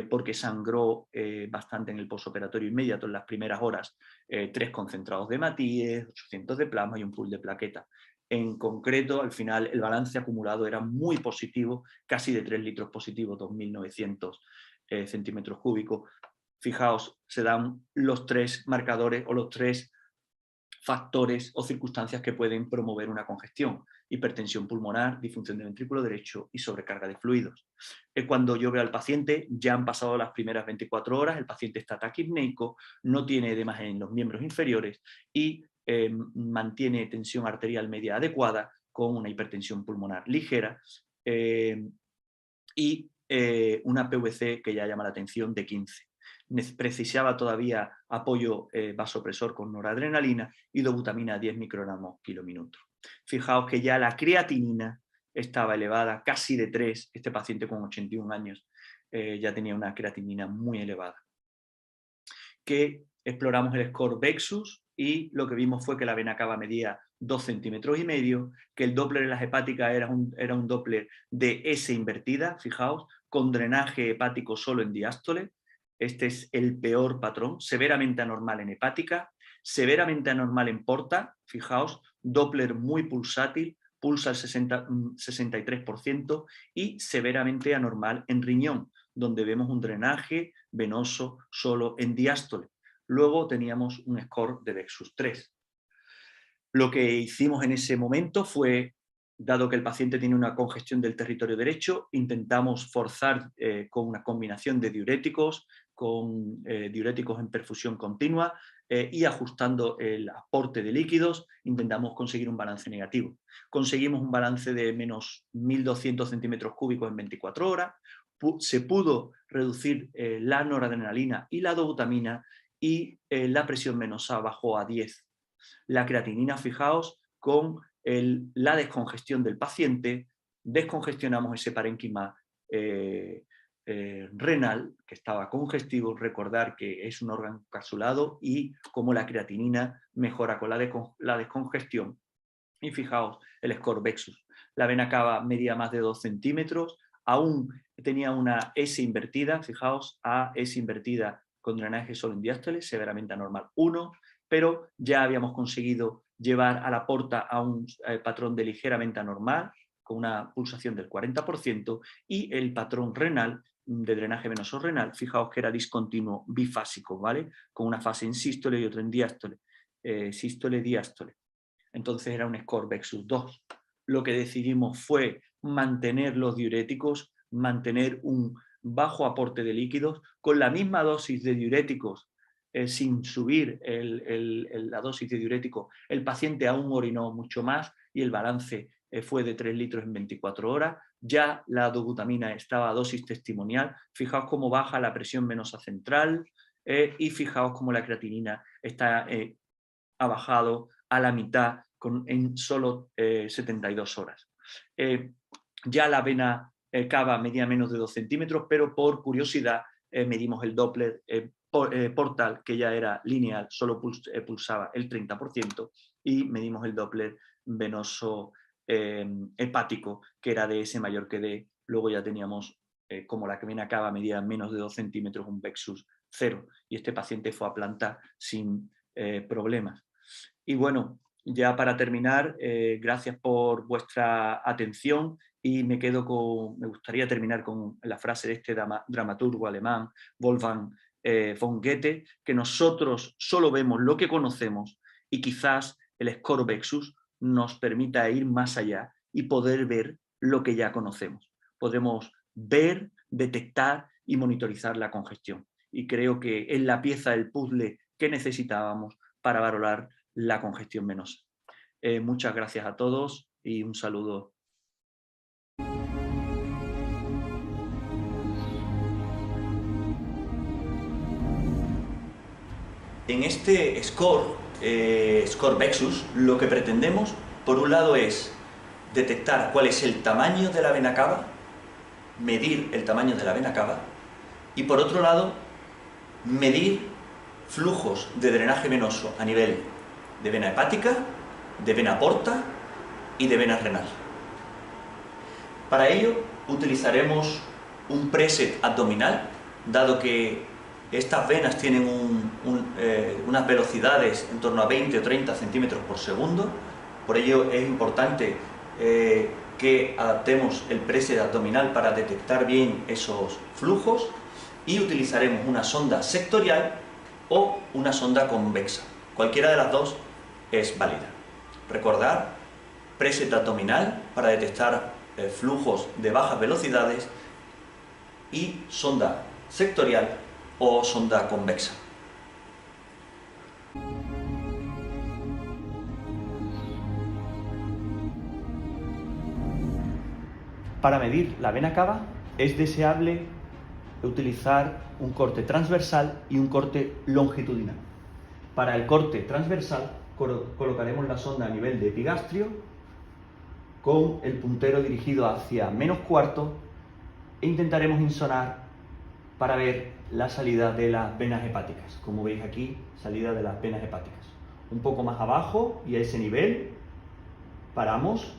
porque sangró bastante en el postoperatorio inmediato en las primeras horas, 3 concentrados de hematíes, 800 de plasma y un pool de plaquetas. En concreto, al final, el balance acumulado era muy positivo, casi de 3 litros positivos, 2.900 centímetros cúbicos. Fijaos, se dan los tres marcadores o los tres factores o circunstancias que pueden promover una congestión: hipertensión pulmonar, disfunción del ventrículo derecho y sobrecarga de fluidos. Cuando yo veo al paciente, ya han pasado las primeras 24 horas, el paciente está taquipneico, no tiene edemas en los miembros inferiores y mantiene tensión arterial media adecuada con una hipertensión pulmonar ligera y una PVC que ya llama la atención de 15. Precisaba todavía apoyo vasopresor con noradrenalina y dobutamina a 10 microgramos km/min. Fijaos que ya la creatinina estaba elevada, casi de 3, este paciente con 81 años ya tenía una creatinina muy elevada. Que exploramos el score VEXUS y lo que vimos fue que la vena cava medía 2,5 centímetros, que el Doppler en las hepáticas era un Doppler de S invertida, fijaos, con drenaje hepático solo en diástole. Este es el peor patrón, severamente anormal en hepática, severamente anormal en porta, fijaos, Doppler muy pulsátil, pulsa al 63% y severamente anormal en riñón, donde vemos un drenaje venoso solo en diástole. Luego teníamos un score de VEXUS 3. Lo que hicimos en ese momento fue, dado que el paciente tiene una congestión del territorio derecho, intentamos forzar con una combinación de diuréticos, con diuréticos en perfusión continua y ajustando el aporte de líquidos, intentamos conseguir un balance negativo. Conseguimos un balance de menos 1.200 centímetros cúbicos en 24 horas, se pudo reducir la noradrenalina y la dobutamina y la presión venosa bajó a 10. La creatinina, fijaos, con la descongestión del paciente, descongestionamos ese parénquima renal, que estaba congestivo. Recordar que es un órgano capsulado y como la creatinina mejora con la descongestión. Y fijaos el score VEXUS. La vena cava medía más de 2 centímetros, aún tenía una S invertida, fijaos, A, S invertida con drenaje solo en diástole, severamente anormal 1, pero ya habíamos conseguido llevar a la porta a un patrón de ligeramente anormal, con una pulsación del 40%, y el patrón renal, de drenaje venoso renal, fijaos que era discontinuo bifásico, ¿vale? Con una fase en sístole y otra en diástole, sístole-diástole. Entonces era un score VEXUS 2. Lo que decidimos fue mantener los diuréticos, mantener un bajo aporte de líquidos, con la misma dosis de diuréticos, sin subir la dosis de diurético, el paciente aún orinó mucho más y el balance fue de 3 litros en 24 horas. Ya la dobutamina estaba a dosis testimonial. Fijaos cómo baja la presión venosa central y fijaos cómo la creatinina ha bajado a la mitad en solo 72 horas. Ya la vena cava medía menos de 2 centímetros, pero por curiosidad medimos el Doppler portal, que ya era lineal, solo pulsaba el 30%, y medimos el Doppler venoso hepático, que era de S mayor que D. Luego ya teníamos, como la vena cava medía menos de 2 centímetros, un VEXUS 0, y este paciente fue a planta sin problemas. Y bueno, ya para terminar, gracias por vuestra atención y me gustaría terminar con la frase de este dramaturgo alemán, Wolfgang von Goethe, que nosotros solo vemos lo que conocemos y quizás el score VEXUS nos permita ir más allá y poder ver lo que ya conocemos. Podremos ver, detectar y monitorizar la congestión. Y creo que es la pieza del puzzle que necesitábamos para valorar la congestión venosa. Muchas gracias a todos y un saludo. En este score VEXUS, lo que pretendemos, por un lado, es detectar cuál es el tamaño de la vena cava, medir el tamaño de la vena cava, y por otro lado, medir flujos de drenaje venoso a nivel de vena hepática, de vena porta y de vena renal. Para ello utilizaremos un preset abdominal, dado que estas venas tienen unas velocidades en torno a 20 o 30 centímetros por segundo. Por ello es importante que adaptemos el preset abdominal para detectar bien esos flujos. y utilizaremos una sonda sectorial o una sonda convexa. Cualquiera de las dos es válida. Recordar, preset abdominal para detectar flujos de bajas velocidades y sonda sectorial o sonda convexa. Para medir la vena cava es deseable utilizar un corte transversal y un corte longitudinal. Para el corte transversal colocaremos la sonda a nivel de epigastrio con el puntero dirigido hacia -cuarto e intentaremos insonar para ver la salida de las venas hepáticas. Como veis aquí, salida de las venas hepáticas. Un poco más abajo y a ese nivel paramos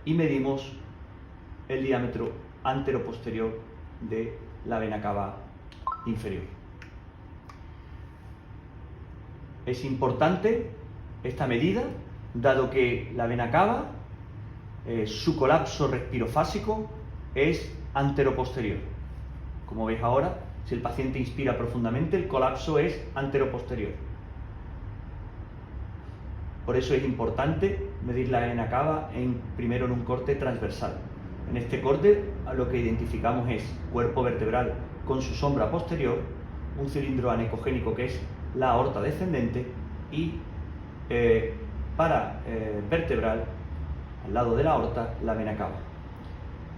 y medimos el diámetro antero-posterior de la vena cava inferior. Es importante esta medida, dado que la vena cava, su colapso respirofásico es antero-posterior. Como veis ahora, si el paciente inspira profundamente, el colapso es antero-posterior. Por eso es importante medir la vena cava primero en un corte transversal. En este corte lo que identificamos es cuerpo vertebral con su sombra posterior, un cilindro anecogénico que es la aorta descendente y vertebral, al lado de la aorta, la vena cava.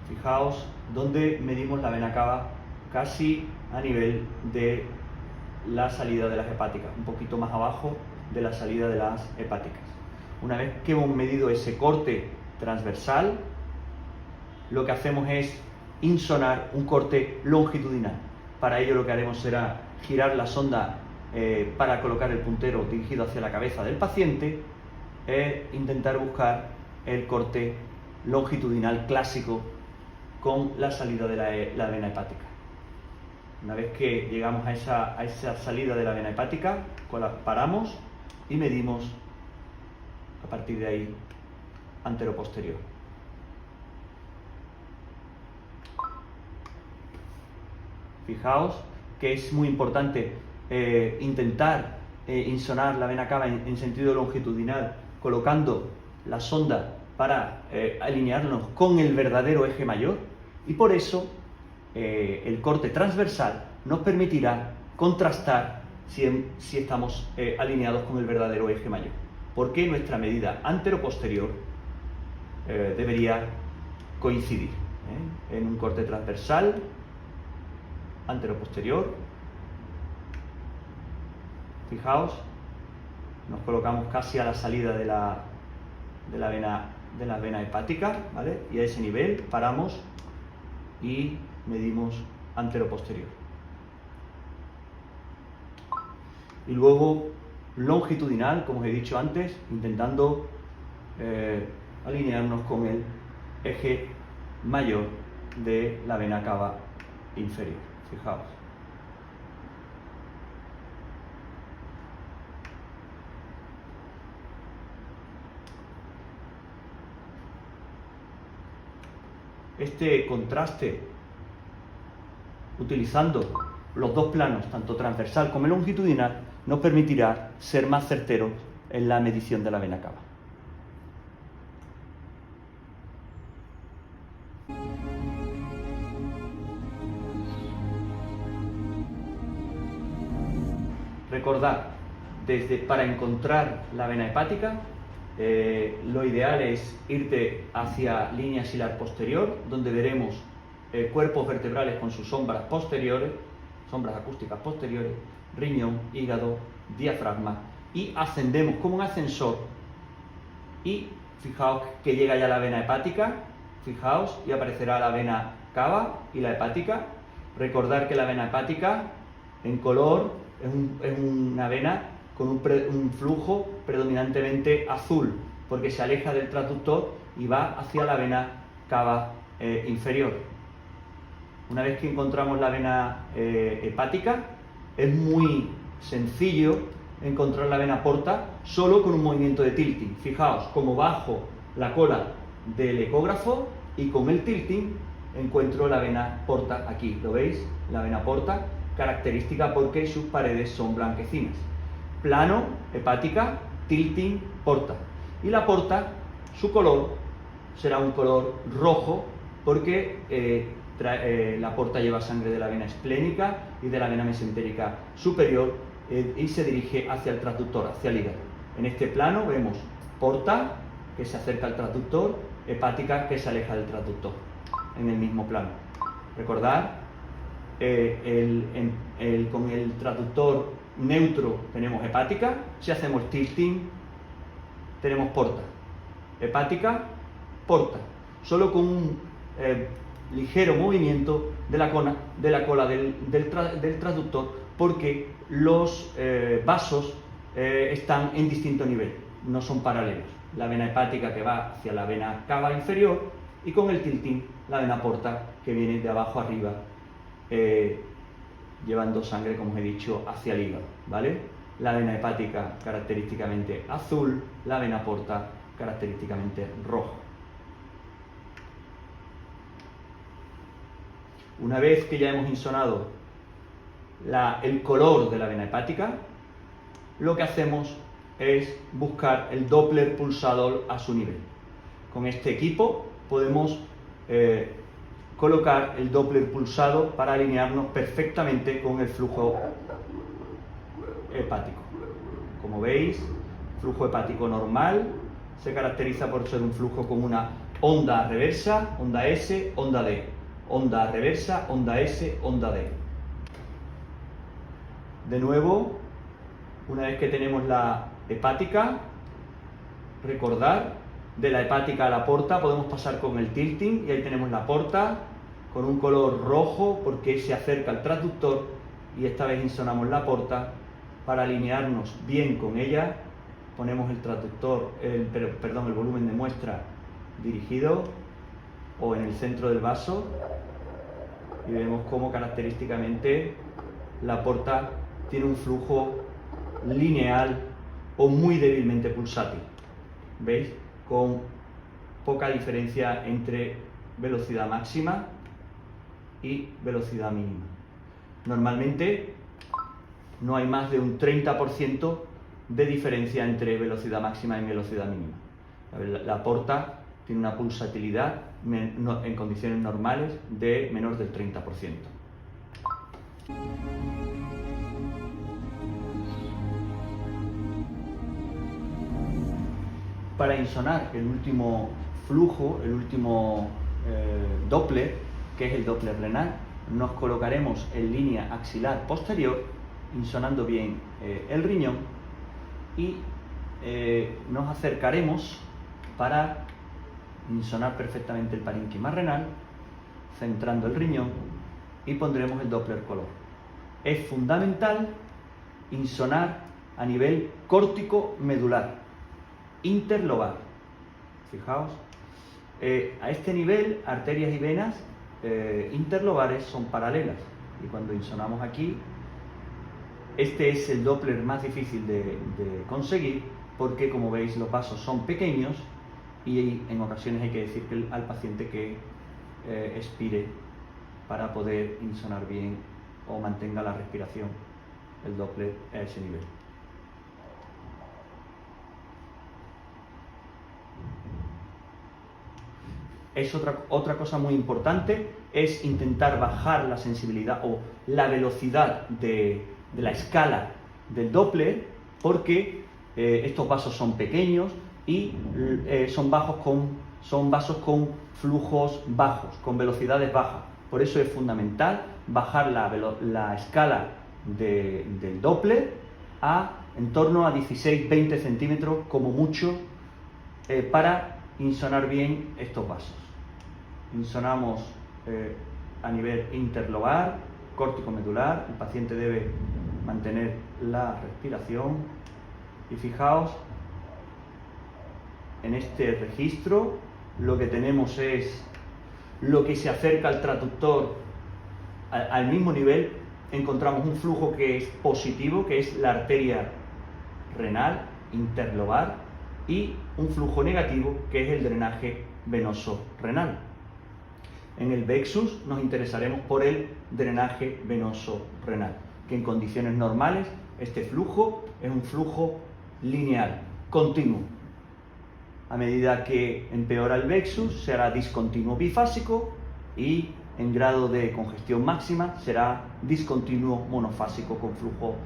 Fijaos donde medimos la vena cava casi a nivel de la salida de las hepáticas, un poquito más abajo de la salida de las hepáticas. Una vez que hemos medido ese corte transversal, lo que hacemos es insonar un corte longitudinal. Para ello lo que haremos será girar la sonda para colocar el puntero dirigido hacia la cabeza del paciente e intentar buscar el corte longitudinal clásico con la salida de la vena hepática. Una vez que llegamos a esa salida de la vena hepática, paramos y medimos a partir de ahí antero-posterior. Fijaos que es muy importante intentar insonar la vena cava en sentido longitudinal, colocando la sonda para alinearnos con el verdadero eje mayor, y por eso el corte transversal nos permitirá contrastar si estamos alineados con el verdadero eje mayor, porque nuestra medida antero-posterior debería coincidir en un corte transversal, antero-posterior. Fijaos, nos colocamos casi a la salida de la vena hepática, ¿vale? Y a ese nivel paramos y medimos antero-posterior. Y luego longitudinal, como os he dicho antes, intentando alinearnos con el eje mayor de la vena cava inferior. Fijaos. Este contraste, utilizando los dos planos, tanto transversal como longitudinal, nos permitirá ser más certeros en la medición de la vena cava. Recordad, para encontrar la vena hepática, lo ideal es irte hacia línea axilar posterior, donde veremos cuerpos vertebrales con sus sombras posteriores, sombras acústicas posteriores, riñón, hígado, diafragma, y ascendemos como un ascensor y fijaos que llega ya la vena hepática, fijaos, y aparecerá la vena cava y la hepática. Recordar que la vena hepática en color es una vena con un flujo predominantemente azul, porque se aleja del transductor y va hacia la vena cava inferior. Una vez que encontramos la vena hepática, es muy sencillo encontrar la vena porta solo con un movimiento de tilting. Fijaos cómo bajo la cola del ecógrafo y con el tilting encuentro la vena porta aquí, ¿lo veis? La vena porta, característica porque sus paredes son blanquecinas. Plano, hepática, tilting, porta. Y la porta, su color será un color rojo porque la porta lleva sangre de la vena esplénica y de la vena mesentérica superior y se dirige hacia el transductor, hacia el hígado. En este plano vemos porta, que se acerca al transductor, hepática, que se aleja del transductor, en el mismo plano. Recordad, con el transductor neutro tenemos hepática, si hacemos tilting tenemos porta. Hepática, porta. Solo con un ligero movimiento de la cola del transductor, porque los vasos están en distinto nivel, no son paralelos. La vena hepática que va hacia la vena cava inferior y con el tilting la vena porta que viene de abajo arriba llevando sangre, como os he dicho, hacia el hígado, ¿vale? La vena hepática característicamente azul, la vena porta característicamente roja. Una vez que ya hemos insonado el color de la vena hepática, lo que hacemos es buscar el Doppler pulsador a su nivel. Con este equipo podemos colocar el Doppler pulsado para alinearnos perfectamente con el flujo hepático. Como veis, flujo hepático normal se caracteriza por ser un flujo con una onda reversa, onda S, onda D. Onda reversa, onda S, onda D. De nuevo, una vez que tenemos la hepática, recordar, de la hepática a la porta podemos pasar con el tilting y ahí tenemos la porta con un color rojo porque se acerca al transductor, y esta vez insonamos la porta para alinearnos bien con ella. Ponemos el transductor, el volumen de muestra dirigido o en el centro del vaso y vemos cómo característicamente la porta tiene un flujo lineal o muy débilmente pulsátil. ¿Veis? Con poca diferencia entre velocidad máxima y velocidad mínima. Normalmente no hay más de un 30% de diferencia entre velocidad máxima y velocidad mínima. La porta tiene una pulsatilidad en condiciones normales de menor del 30%. Para insonar el último flujo, el último Doppler, que es el Doppler renal, nos colocaremos en línea axilar posterior, insonando bien el riñón, y nos acercaremos para insonar perfectamente el parénquima renal, centrando el riñón, y pondremos el Doppler color. Es fundamental insonar a nivel córtico medular, interlobar. Fijaos, a este nivel arterias y venas interlobares son paralelas, y cuando insonamos aquí, este es el Doppler más difícil de conseguir, porque como veis los vasos son pequeños y en ocasiones hay que decir al paciente que expire para poder insonar bien o mantenga la respiración, el Doppler a ese nivel. Es otra cosa muy importante, es intentar bajar la sensibilidad o la velocidad de la escala del Doppler, porque estos vasos son pequeños y son vasos con flujos bajos, con velocidades bajas. Por eso es fundamental bajar la escala del Doppler a en torno a 16-20 centímetros como mucho para insonar bien estos vasos. Insonamos a nivel interlobar, córtico medular, el paciente debe mantener la respiración, y fijaos, en este registro lo que tenemos es lo que se acerca al transductor al mismo nivel. Encontramos un flujo que es positivo, que es la arteria renal interlobar, y un flujo negativo que es el drenaje venoso renal. En el Vexus nos interesaremos por el drenaje venoso renal, que en condiciones normales este flujo es un flujo lineal, continuo. A medida que empeora el Vexus será discontinuo bifásico y en grado de congestión máxima será discontinuo monofásico con flujo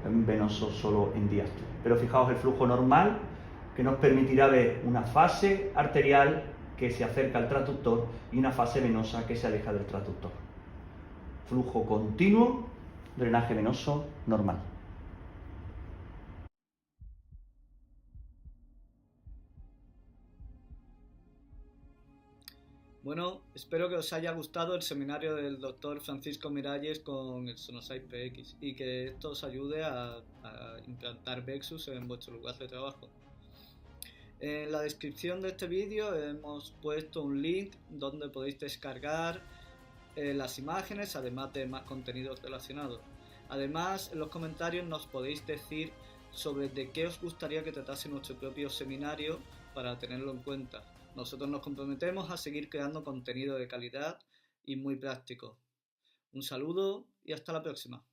venoso solo en diástole. Pero fijaos el flujo normal que nos permitirá ver una fase arterial que se acerca al transductor y una fase venosa que se aleja del transductor. Flujo continuo, drenaje venoso normal.
Bueno, espero que os haya gustado el seminario del doctor Francisco Miralles con el Sonosite PX y que esto os ayude a implantar Vexus en vuestro lugar de trabajo. En la descripción de este vídeo hemos puesto un link donde podéis descargar las imágenes, además de más contenidos relacionados. Además, en los comentarios nos podéis decir sobre de qué os gustaría que tratase nuestro propio seminario para tenerlo en cuenta. Nosotros nos comprometemos a seguir creando contenido de calidad y muy práctico. Un saludo y hasta la próxima.